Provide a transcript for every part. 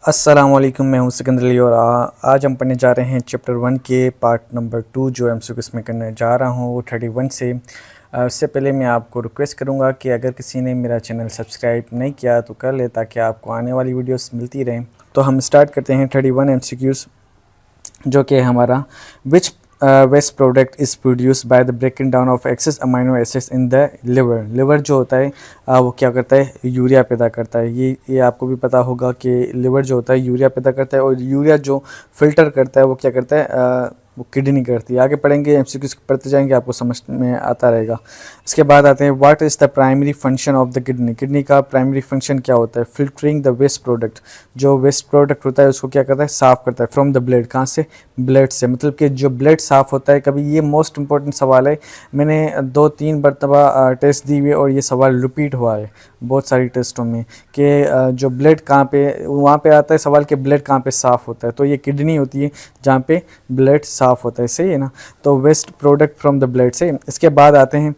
अस्सलामुअलैकुम, मैं हूं सिकंदर अली और आज हम पढ़ने जा रहे हैं चैप्टर 1 के पार्ट नंबर 2 जो एमसीक्यूज़ में करने जा रहा हूं वो 31 से। उससे पहले मैं आपको रिक्वेस्ट करूंगा कि अगर किसी ने मेरा चैनल सब्सक्राइब नहीं किया तो कर ले ताकि आपको आने वाली वीडियोस मिलती रहें। तो हम स्टार्ट करते हैं 31 एमसीक्यूज़ जो कि हमारा which waste product is produce by the breaking down of excess amino acids in the liver. Liver जो होता है वो क्या करता है, यूरिया पैदा करता है। ये आपको भी पता होगा कि लिवर जो होता है यूरिया पैदा करता है और यूरिया जो फिल्टर करता है वो क्या करता है, वो किडनी करती है। आगे पढ़ेंगे, एमसीक्यूज़ पढ़ते जाएंगे, आपको समझ में आता रहेगा। इसके बाद आते हैं what is the primary function of the kidney. Kidney का प्राइमरी फंक्शन क्या होता है? Filtering the waste product. जो वेस्ट प्रोडक्ट होता है उसको क्या करता है, साफ़ करता है फ्रॉम द ब्लड। कहाँ से? ब्लड से। मतलब कि जो ब्लड साफ़ होता है, कभी ये मोस्ट इंपॉर्टेंट सवाल है, मैंने 2-3 मरतबा टेस्ट दी हुए और ये सवाल रिपीट हुआ है बहुत सारी टेस्टों में कि जो ब्लड कहाँ पे, वहाँ पे आता है सवाल कि ब्लड कहाँ पे साफ़ होता है, तो ये किडनी होती है जहाँ पे ब्लड साफ़ होता है। सही है ना? तो waste product from the blood से। इसके बाद आते हैं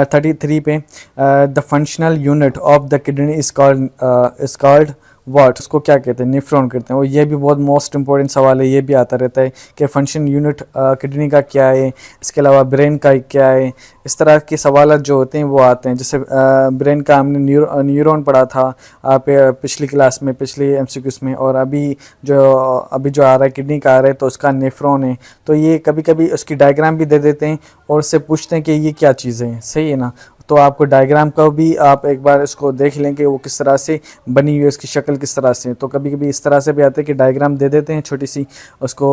33 पे, the functional unit of the kidney is called what. उसको क्या कहते हैं? नेफ्रॉन कहते हैं। और ये भी बहुत मोस्ट इंपॉर्टेंट सवाल है, ये भी आता रहता है कि फंक्शन यूनिट किडनी का क्या है, इसके अलावा ब्रेन का क्या है। इस तरह के सवाल जो होते हैं वो आते हैं। जैसे ब्रेन का हमने न्यूरॉन पढ़ा था पिछली क्लास में, पिछली एमसीक्यूज़ में, और अभी जो आ रहा है किडनी का आ रहा है तो उसका नेफ्रॉन है। तो ये कभी कभी उसकी डायग्राम भी दे देते हैं और उससे पूछते हैं कि ये क्या चीज़ें हैं। सही है ना? तो आपको डायग्राम का भी आप एक बार इसको देख लें कि वो किस तरह से बनी हुई है, उसकी शक्ल किस तरह से। तो कभी कभी इस तरह से भी आते हैं कि डायग्राम दे देते हैं छोटी सी, उसको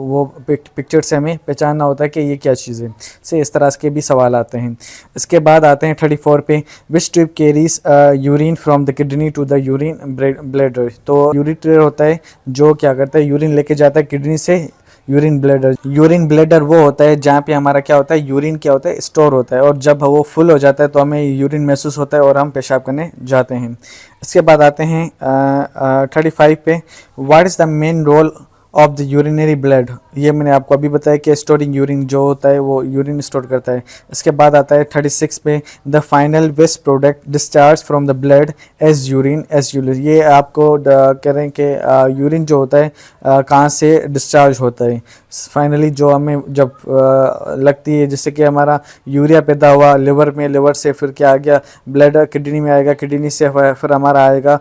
वो पिक्चर से हमें पहचानना होता है कि ये क्या चीज़ है। से इस तरह के भी सवाल आते हैं। इसके बाद आते हैं 34 पे, which tube carries urine from the kidney to the urine bladder. तो यूरिटर होता है जो क्या करता है, यूरिन लेके जाता है किडनी से यूरिन ब्लैडर। यूरिन ब्लैडर वो होता है जहाँ पे हमारा क्या होता है, यूरिन क्या होता है, स्टोर होता है, और जब वो फुल हो जाता है तो हमें यूरिन महसूस होता है और हम पेशाब करने जाते हैं। इसके बाद आते हैं 35 पे, what is the main role of the urinary blood. ये मैंने आपको अभी बताया कि स्टोरिंग यूरिन जो होता है वो यूरिन स्टोर करता है। इसके बाद आता है 36 पे, the final waste product discharge from the blood as urine. ये आपको कह रहे हैं कि यूरिन जो होता है कहाँ से डिस्चार्ज होता है। फाइनली जो हमें जब लगती है, जैसे कि हमारा यूरिया पैदा हुआ लिवर में, लिवर से फिर क्या आ गया, ब्लड किडनी में आएगा, किडनी से फिर हमारा आएगा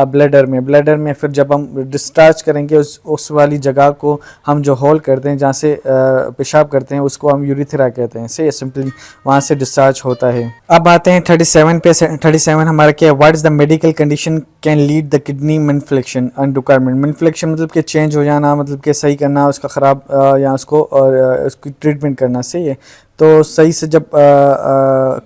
ब्लैडर में। ब्लैडर में फिर जब हम डिस्चार्ज करेंगे उस वाली जगह को हम जो होल करते हैं, जहाँ से पेशाब करते हैं, उसको हम यूरिथ्रा कहते हैं। से सिंपली वहाँ से डिस्चार्ज होता है। अब आते हैं 37 पे। 37 हमारा क्या है, what is the medical condition can lead the kidney manufacturing and requirement. Manufacturing मतलब कि चेंज हो जाना, मतलब कि सही करना उसका ख़राब या उसको उसकी ट्रीटमेंट करना। सही है? तो सही से जब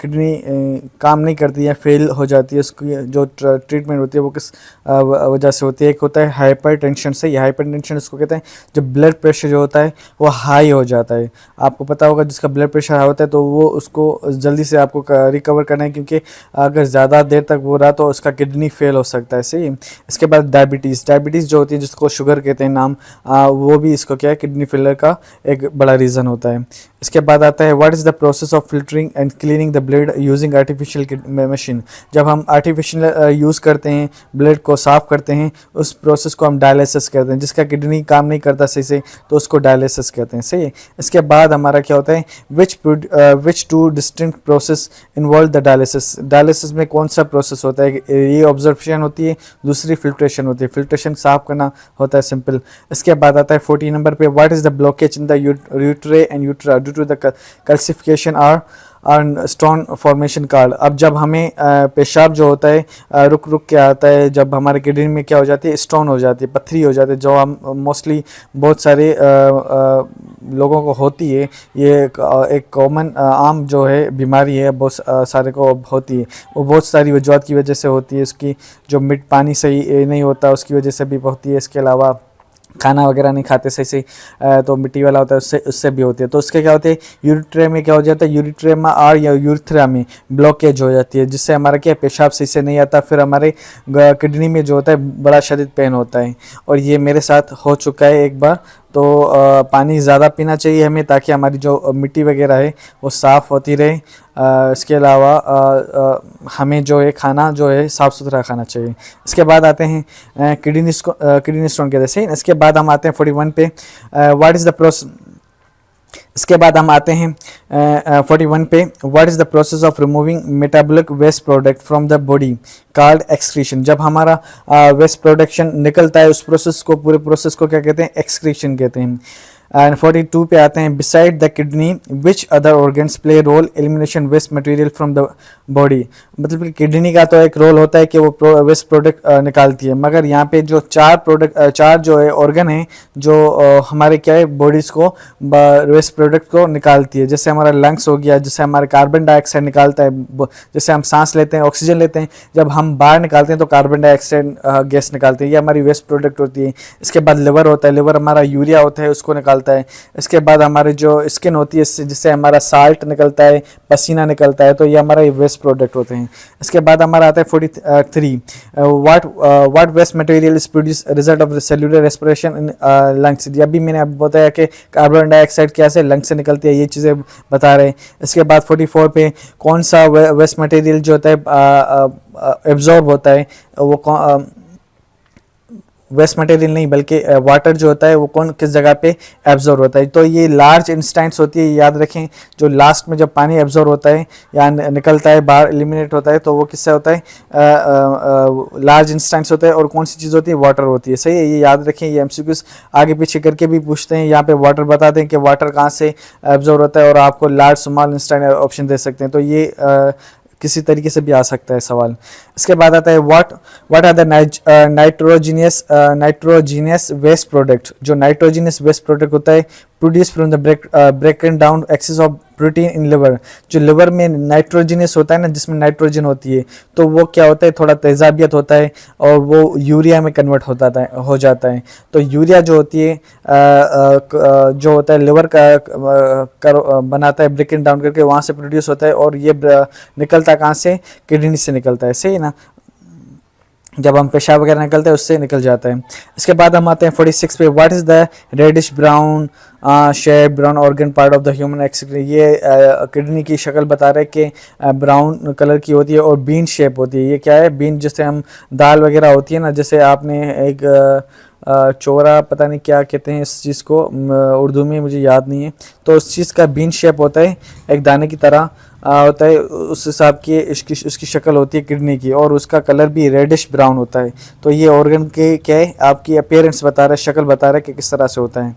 किडनी काम नहीं करती है, फेल हो जाती है, उसकी जो ट्रीटमेंट होती है वो किस वजह से होती है? एक होता है हाइपरटेंशन। सही है? हाइपरटेंशन उसको कहते हैं जब ब्लड प्रेशर जो होता है वो हाई हो जाता है। आपको पता होगा जिसका ब्लड प्रेशर हाई होता है तो वो उसको जल्दी से आपको रिकवर करना है, क्योंकि अगर ज़्यादा देर तक वो रहा तो उसका किडनी फेल हो सकता है। सही है? इसके बाद डायबिटीज़। डायबिटीज़ जो होती है जिसको शुगर कहते हैं नाम, वो भी इसको क्या है, किडनी फेलर का एक बड़ा रीज़न होता है। इसके बाद आता है what is the process of filtering and cleaning the blood using artificial machine. जब हम आर्टिफिशियल यूज़ करते हैं, ब्लड को साफ़ करते हैं, उस प्रोसेस को हम डायलिसिस कहते हैं। जिसका किडनी काम नहीं करता सही से तो उसको डायलिसिस कहते हैं। सही है? इसके बाद हमारा क्या होता है, which two distinct process involve the dialysis. Dialysis में कौन सा प्रोसेस होता है? ये ऑब्जर्वेशन होती है, दूसरी फिल्ट्रेशन होती है। फिल्ट्रेशन साफ़ करना होता है, सिंपल। इसके बाद आता है 40 नंबर पे, what is the blockage in the ureter and urethra due to the calcification or stone formation card. अब जब हमें पेशाब जो होता है रुक रुक के आता है, जब हमारे किडनी में क्या हो जाती है, स्टोन हो जाती है, पत्थरी हो जाती है, जो हम मोस्टली बहुत सारे लोगों को होती है। ये एक कॉमन आम जो है बीमारी है, बहुत सारे को होती है। वो बहुत सारी वजूहत की वजह से होती है। उसकी जो मिट पानी सही नहीं होता उसकी वजह से भी होती है। इसके अलावा खाना वगैरह नहीं खाते सही से तो मिट्टी वाला होता है, उससे भी होती है। तो उसके क्या होते हैं, यूरिट्रे में क्या हो जाता है, यूरिट्रेमा और या यूरिथ्रा में ब्लॉकेज हो जाती है, जिससे हमारा क्या पेशाब सही से नहीं आता। फिर हमारे किडनी में जो होता है बड़ा शदीद पेन होता है, और ये मेरे साथ हो चुका है एक बार। तो पानी ज़्यादा पीना चाहिए हमें, ताकि हमारी जो मिट्टी वगैरह है वो साफ़ होती रहे। इसके अलावा हमें जो है खाना जो है साफ़ सुथरा खाना चाहिए। इसके बाद आते हैं किडनी स्टोन के जैसे। इसके बाद हम आते हैं 41 पे, व्हाट इज़ द प्रोसेस। इसके बाद हम आते हैं 41 पे, what is the process of removing metabolic waste product from the body called excretion. जब हमारा वेस्ट प्रोडक्शन निकलता है, उस प्रोसेस को, पूरे प्रोसेस को क्या कहते हैं, एक्सक्रीशन कहते हैं। एंड 42 पे आते हैं, beside the kidney which other organs play role elimination waste material from the body. मतलब कि किडनी का तो एक रोल होता है कि वो वेस्ट प्रोडक्ट निकालती है, मगर यहाँ पे जो चार जो है ऑर्गन है जो हमारे क्या है बॉडीज़ को वेस्ट प्रोडक्ट को निकालती है। जैसे हमारा लंग्स हो गया, जैसे हमारा कार्बन डाइऑक्साइड निकालता है, जैसे हम सांस लेते हैं, ऑक्सीजन लेते हैं, जब हम बाहर निकालते हैं तो कार्बन डाइऑक्साइड गैस निकालते हैं, ये हमारी वेस्ट प्रोडक्ट होती है। इसके बाद लिवर होता है, लिवर हमारा यूरिया होता है, उसको निकालता है। इसके बाद हमारी जो स्किन होती है, जिससे हमारा साल्ट निकलता है, पसीना निकलता है, तो ये हमारा वेस्ट प्रोडक्ट होते हैं। इसके बाद हमारा आता है 43, what waste material is produce result of cellular respiration in lungs. अभी मैंने अब बताया कि कार्बन डाइऑक्साइड कैसे लंग्स से निकलती है, ये चीज़ें बता रहे हैं। इसके बाद 44 पे, कौन सा वेस्ट मटेरियल जो होता है एब्जॉर्ब होता है, वो वेस्ट मटेरियल नहीं बल्कि वाटर जो होता है वो किस जगह पे एब्जॉर्ब होता है। तो ये लार्ज इंस्टेंट्स होती है, याद रखें, जो लास्ट में जब पानी एब्जॉर्ब होता है या निकलता है बाहर, एलिमिनेट होता है, तो वो किससे होता है, लार्ज इंस्टेंट्स होता है। और कौन सी चीज़ होती है, वाटर होती है। सही है, ये याद रखें। ये एमसीक्यूज आगे पीछे करके भी पूछते हैं, यहाँ पे वाटर बता दें कि वाटर कहाँ से एब्जॉर्ब होता है, और आपको लार्ज स्मॉल इंस्टेंट ऑप्शन दे सकते हैं। तो ये किसी तरीके से भी आ सकता है सवाल। इसके बाद आता है what are the nitrogenous waste product. जो नाइट्रोजीनियस वेस्ट प्रोडक्ट होता है produce from the broken down excess of protein in liver. जो लिवर में नाइट्रोजीनियस होता है ना, जिसमें नाइट्रोजन होती है, तो वो क्या होता है, थोड़ा तेजाबियत होता है और वो यूरिया में कन्वर्ट हो जाता है। तो यूरिया जो होती है जो होता है लिवर का बनाता है, ब्रेकन डाउन करके वहाँ से प्रोड्यूस होता है, और ये निकलता कहाँ से, किडनी से निकलता है। सही ना, जब हम पेशाब वगैरह निकलते हैं उससे निकल जाता है। इसके बाद हम आते हैं 46 पे, what is the reddish brown shape brown organ part of the human excretion. ये किडनी की शक्ल बता रहे हैं कि ब्राउन कलर की होती है और बीन शेप होती है। ये क्या है, बीन जैसे हम दाल वगैरह होती है ना, जैसे आपने एक चोरा पता नहीं क्या कहते हैं इस चीज़ को, उर्दू में मुझे याद नहीं है, तो उस चीज़ का बीन शेप होता है, एक दाने की तरह होता है, उस हिसाब की उसकी शक्ल होती है किडनी की, और उसका कलर भी रेडिश ब्राउन होता है। तो ये ऑर्गन के क्या है, आपकी अपीयरेंस बता रहा है, शक्ल बता रहा है कि किस तरह से होता है।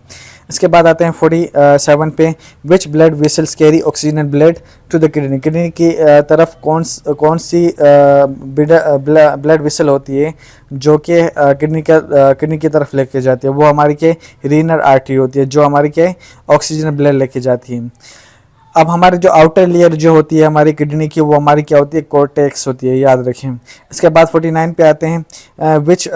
इसके बाद आते हैं 47 पे, which blood vessels carry oxygen blood to the kidney. Kidney की तरफ कौन सी ब्लड वेसल होती है जो कि किडनी की तरफ लेके जाती है, वो हमारी क्या रीनल आर्टरी होती है, जो हमारी क्या ऑक्सीजन ब्लड लेके जाती है। अब हमारी जो आउटर लेयर जो होती है हमारी किडनी की, वो हमारी क्या होती है, कोर्टेक्स होती है, याद रखें। इसके बाद 49 पे आते हैं, which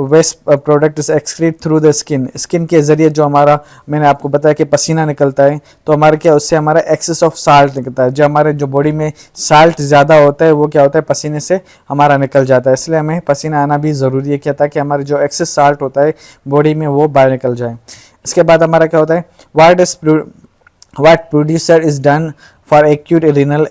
waste product is excrete through the skin. Skin के ज़रिए जो हमारा, मैंने आपको बताया कि पसीना निकलता है, तो हमारे क्या उससे हमारा एक्सेस ऑफ साल्ट निकलता है। जो हमारे जो बॉडी में साल्ट ज़्यादा होता है वो क्या होता है, पसीने से हमारा निकल जाता है। इसलिए हमें पसीना आना भी ज़रूरी है, क्या, ताकि हमारे जो एक्सेस साल्ट होता है बॉडी में वो बाहर निकल जाए। इसके बाद हमारा क्या होता है, what producer is done for acute renal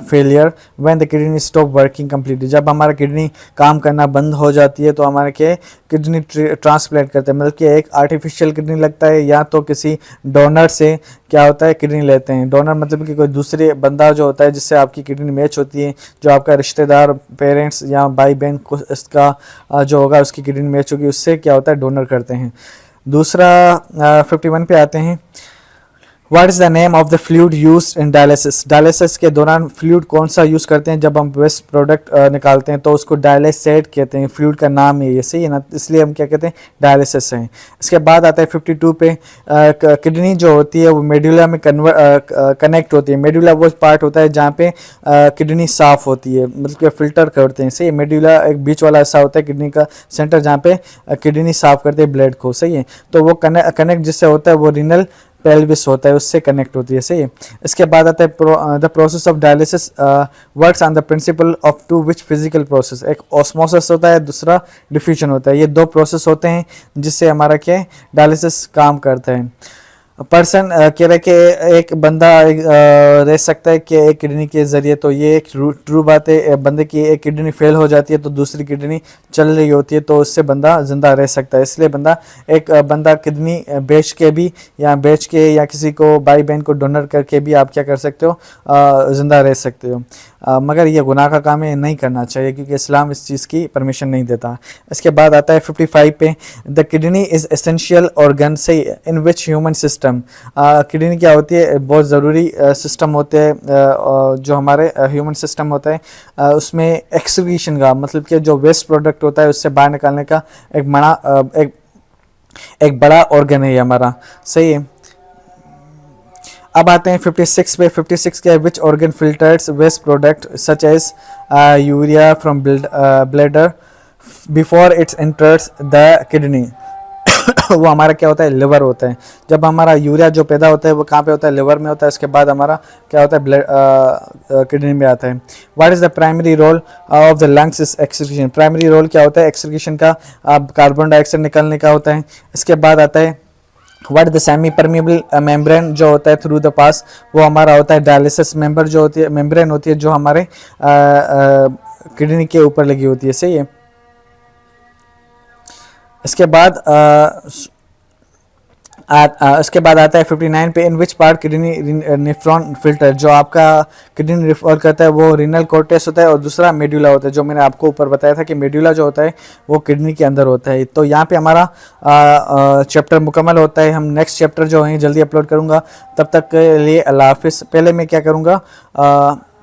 failure when the kidney stop working completely। जब हमारा किडनी काम करना बंद हो जाती है तो हमारे के किडनी ट्रांसप्लांट करते हैं, मतलब कि एक आर्टिफिशियल किडनी लगता है, या तो किसी डोनर से क्या होता है किडनी लेते हैं। डोनर मतलब कि कोई दूसरे बंदा जो होता है जिससे आपकी किडनी मैच होती है, जो आपका रिश्तेदार, पेरेंट्स या भाई बहन को इसका जो होगा उसकी किडनी मैच होगी, उससे क्या होता है डोनर करते हैं। दूसरा 51 पे आते हैं, what is the name of the fluid used in dialysis. Dialysis के दौरान फ्लूइड कौन सा यूज़ करते हैं, जब हम वेस्ट प्रोडक्ट निकालते हैं तो उसको डायलिसेट कहते हैं। फ्लूइड का नाम है ये, सही है ना, इसलिए हम क्या कहते हैं, डायलिसिस हैं। इसके बाद आता है 52 पे, किडनी जो होती है वो मेडुला में कनेक्ट होती है। मेडुला वो पार्ट होता है जहाँ पे किडनी साफ़ होती है, मतलब कि फिल्टर करते हैं। सही है, मेडुला एक बीच वाला ऐसा होता है किडनी का सेंटर जहाँ पे किडनी साफ़ करते हैं ब्लड को। सही है, तो वो कनेक्ट जिससे होता है वो रीनल पेल्विस होता है उससे कनेक्ट होती है, सही है। इसके बाद आता है the process of dialysis works on the principle of two which physical process, एक ऑस्मोसिस होता है, दूसरा डिफ्यूजन होता है। ये दो प्रोसेस होते हैं जिससे हमारा क्या है डायलिसिस काम करता है। पर्सन कह रहे कि एक बंदा रह सकता है कि एक किडनी के ज़रिए, तो ये एक ट्रू बात है। बंदे की एक किडनी फेल हो जाती है तो दूसरी किडनी चल रही होती है, तो उससे बंदा ज़िंदा रह सकता है। इसलिए बंदा किडनी बेच के या किसी को भाई बहन को डोनर करके भी आप क्या कर सकते हो, ज़िंदा रह सकते हो। मगर ये गुनाह का काम है, नहीं करना चाहिए क्योंकि इस्लाम इस चीज़ की परमिशन नहीं देता। इसके बाद आता है 55 पे, the kidney is essential organ से इन विच ह्यूमन सिस्टम, किडनी क्या होती है, बहुत ज़रूरी सिस्टम होते हैं जो हमारे ह्यूमन सिस्टम होता है, उसमें एक्सक्रीशन का मतलब कि जो वेस्ट प्रोडक्ट होता है उससे बाहर निकालने का एक बड़ा ऑर्गन है ये हमारा, सही है। अब आते हैं 56 पे। 56 के which organ filters waste product such as urea from bladder before its enters the kidney. वो हमारा क्या होता है, लिवर होता है। जब हमारा यूरिया जो पैदा होता है वो कहाँ पे होता है, लिवर में होता है। इसके बाद हमारा क्या होता है, किडनी में आता है। What is the primary role of the lungs is excretion, primary role क्या होता है एक्सक्रीशन का, कार्बन डाइऑक्साइड निकलने का होता है। इसके बाद आता है what the semi permeable membrane जो होता है थ्रू द पास, वो हमारा होता है डायलिसिस मेम्बर जो होती है, मेम्ब्रेन होती है जो हमारे किडनी के ऊपर लगी होती है, सही है। इसके बाद आता है 59 पे, in which part kidney nephron filter, जो आपका किडनी रिफर करता है वो रीनल कोर्टेक्स होता है और दूसरा मेड्यूला होता है। जो मैंने आपको ऊपर बताया था कि मेड्यूला जो होता है वो किडनी के अंदर होता है। तो यहाँ पे हमारा चैप्टर मुकम्मल होता है। हम नेक्स्ट चैप्टर जो है जल्दी अपलोड करूँगा, तब तक के लिए अल्लाह हाफिज़। पहले मैं क्या करूँगा,